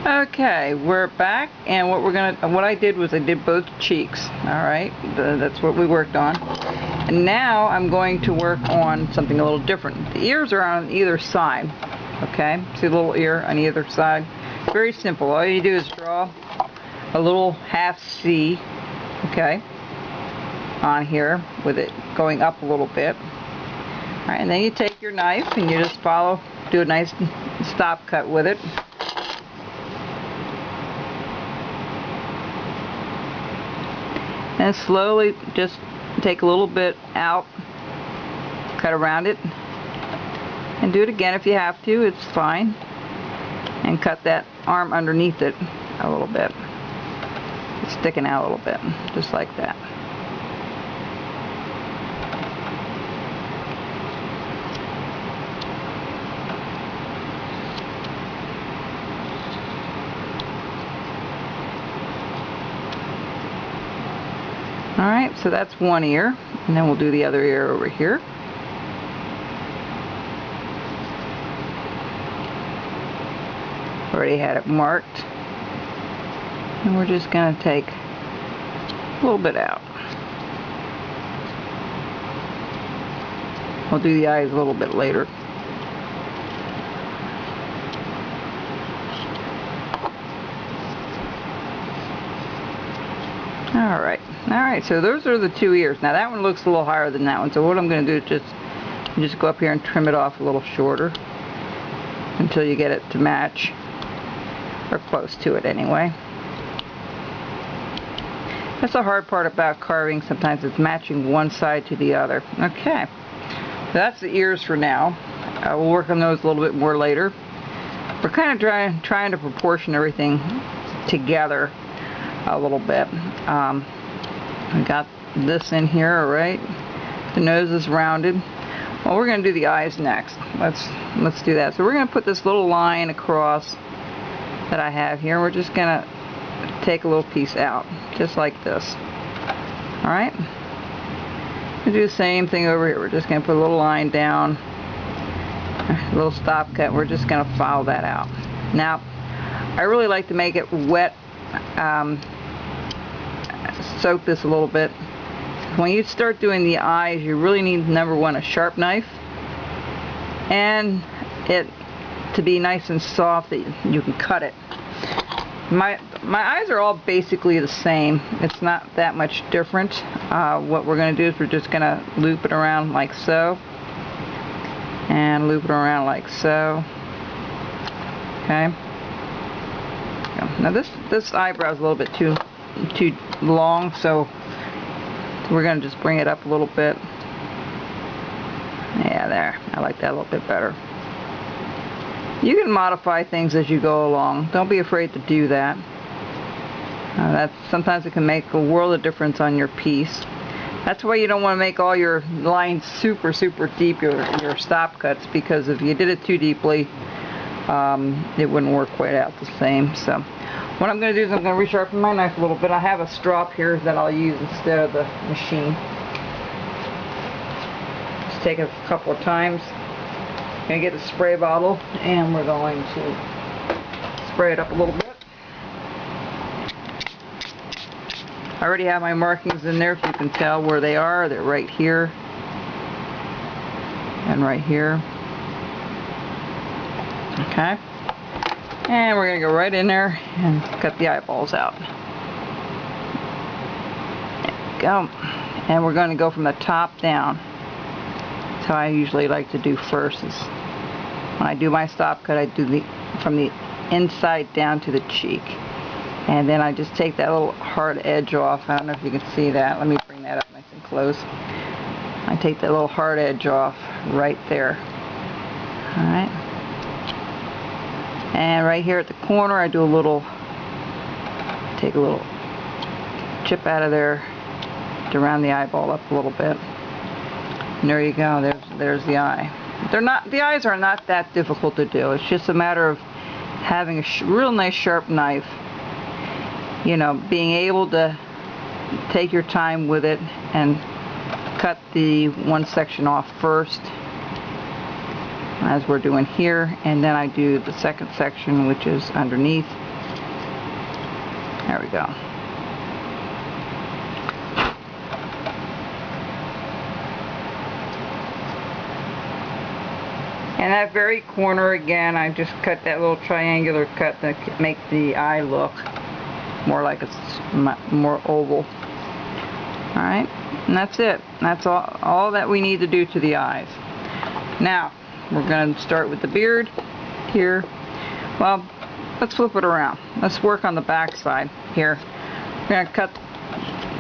Okay, we're back, and what I did was I did both cheeks. All right, that's what we worked on. And now I'm going to work on something a little different. The ears are on either side. Okay, see the little ear on either side. Very simple. All you do is draw a little half C, okay, on here with it going up a little bit. All right, and then you take your knife and you just do a nice stop cut with it. And slowly just take a little bit out, cut around it, and do it again if you have to, it's fine. And cut that arm underneath it a little bit. It's sticking out a little bit, just like that. Alright, so that's one ear, and then we'll do the other ear over here. Already had it marked, and we're just going to take a little bit out. We'll do the eyes a little bit later. Alright, so those are the two ears. Now that one looks a little higher than that one, so what I'm going to do is just go up here and trim it off a little shorter until you get it to match, or close to it anyway. That's the hard part about carving. Sometimes it's matching one side to the other. Okay, so that's the ears for now. We'll work on those a little bit more later. We're kind of trying to proportion everything together a little bit. I got this in here, alright. The nose is rounded. Well, we're going to do the eyes next. Let's do that. So we're going to put this little line across that I have here. We're just going to take a little piece out, just like this. Alright. We'll do the same thing over here. We're just going to put a little line down, a little stop cut. We're just going to follow that out. Now, I really like to make it wet. Soak this a little bit. When you start doing the eyes, you really need, number one, a sharp knife, and it to be nice and soft that you can cut it. My eyes are all basically the same. It's not that much different. What we're going to do is we're just going to loop it around like so, and loop it around like so. Okay. Now this eyebrow is a little bit too long, so we're going to just bring it up a little bit. Yeah, there. I like that a little bit better. You can modify things as you go along. Don't be afraid to do that. Sometimes it can make a world of difference on your piece. That's why you don't want to make all your lines super deep, your stop cuts, because if you did it too deeply, it wouldn't work quite out the same. So what I'm going to do is I'm going to resharpen my knife a little bit. I have a strop here that I'll use instead of the machine. Just take it a couple of times. I'm going to get the spray bottle, and we're going to spray it up a little bit. I already have my markings in there, if you can tell where they are. They're right here and right here. Okay. And we're going to go right in there and cut the eyeballs out. There we go. And we're going to go from the top down. That's how I usually like to do first. Is when I do my stop cut, I do from the inside down to the cheek. And then I just take that little hard edge off. I don't know if you can see that. Let me bring that up nice and close. I take that little hard edge off right there. Alright. And right here at the corner, I do take a little chip out of there to round the eyeball up a little bit. And there you go. There's the eye. The eyes are not that difficult to do. It's just a matter of having a real nice sharp knife. You know, being able to take your time with it and cut the one section off first, as we're doing here, and then I do the second section, which is underneath. There we go. And that very corner again, I just cut that little triangular cut to make the eye look more like it's more oval. Alright, and that's it. That's all that we need to do to the eyes. Now, we're going to start with the beard here. Well, let's flip it around. Let's work on the back side here. We're going to cut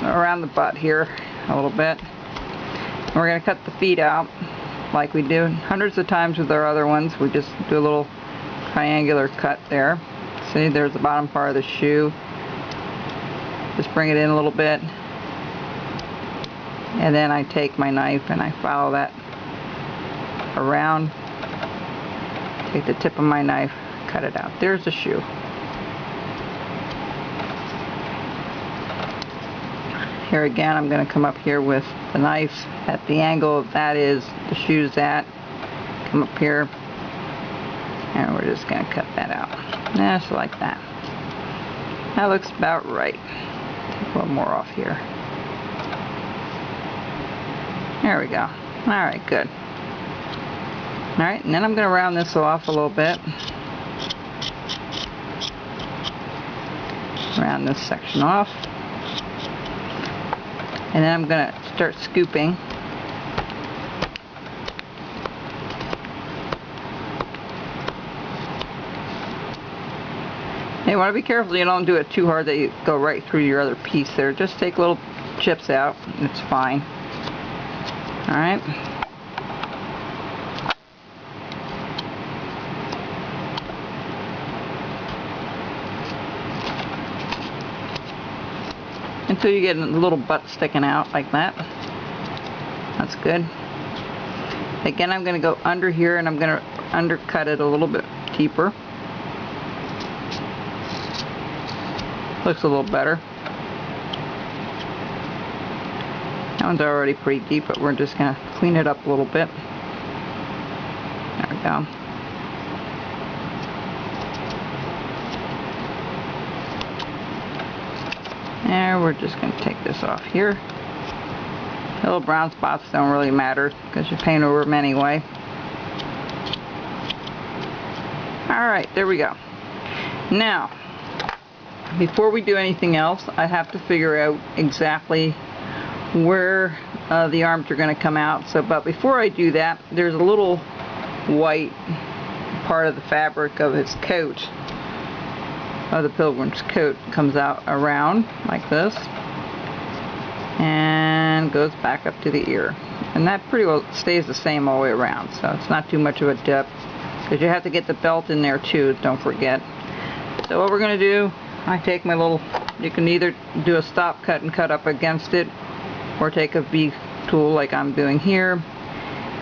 around the butt here a little bit. And we're going to cut the feet out like we do hundreds of times with our other ones. We just do a little triangular cut there. See, there's the bottom part of the shoe. Just bring it in a little bit. And then I take my knife and I follow that around. Take the tip of my knife, cut it out. There's the shoe. Here again, I'm going to come up here with the knife at the angle that is the shoe's at. Come up here, and we're just going to cut that out. Just like that. That looks about right. Take a little more off here. There we go. Alright, good. Alright, and then I'm going to round this off a little bit. Round this section off. And then I'm going to start scooping. You want to be careful you don't do it too hard that you go right through your other piece there. Just take little chips out. It's fine. Alright. Until you get a little butt sticking out like that. That's good. Again, I'm going to go under here and I'm going to undercut it a little bit deeper. Looks a little better. That one's already pretty deep, but we're just going to clean it up a little bit. There we go. And we're just going to take this off here. The little brown spots don't really matter because you paint over them anyway. Alright, there we go. Now, before we do anything else, I have to figure out exactly where the arms are going to come out. But before I do that, there's a little white part of the fabric of his coat, of the Pilgrim's coat, comes out around like this and goes back up to the ear, and that pretty well stays the same all the way around, so it's not too much of a dip because you have to get the belt in there too, don't forget. So what we're going to do, I take my little, you can either do a stop cut and cut up against it, or take a V tool like I'm doing here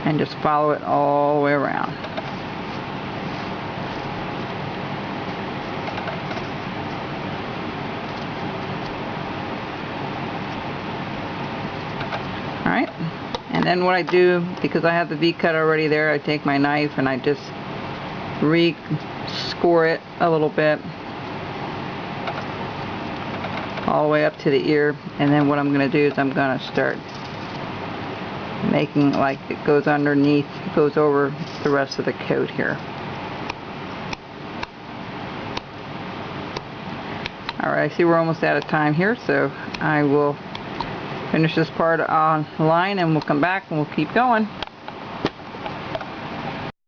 and just follow it all the way around. Alright, and then what I do, because I have the V cut already there, I take my knife and I just re-score it a little bit all the way up to the ear, and then what I'm going to do is I'm going to start making like it goes underneath, goes over the rest of the coat here. Alright, I see we're almost out of time here, so I will finish this part on the line and we'll come back and we'll keep going.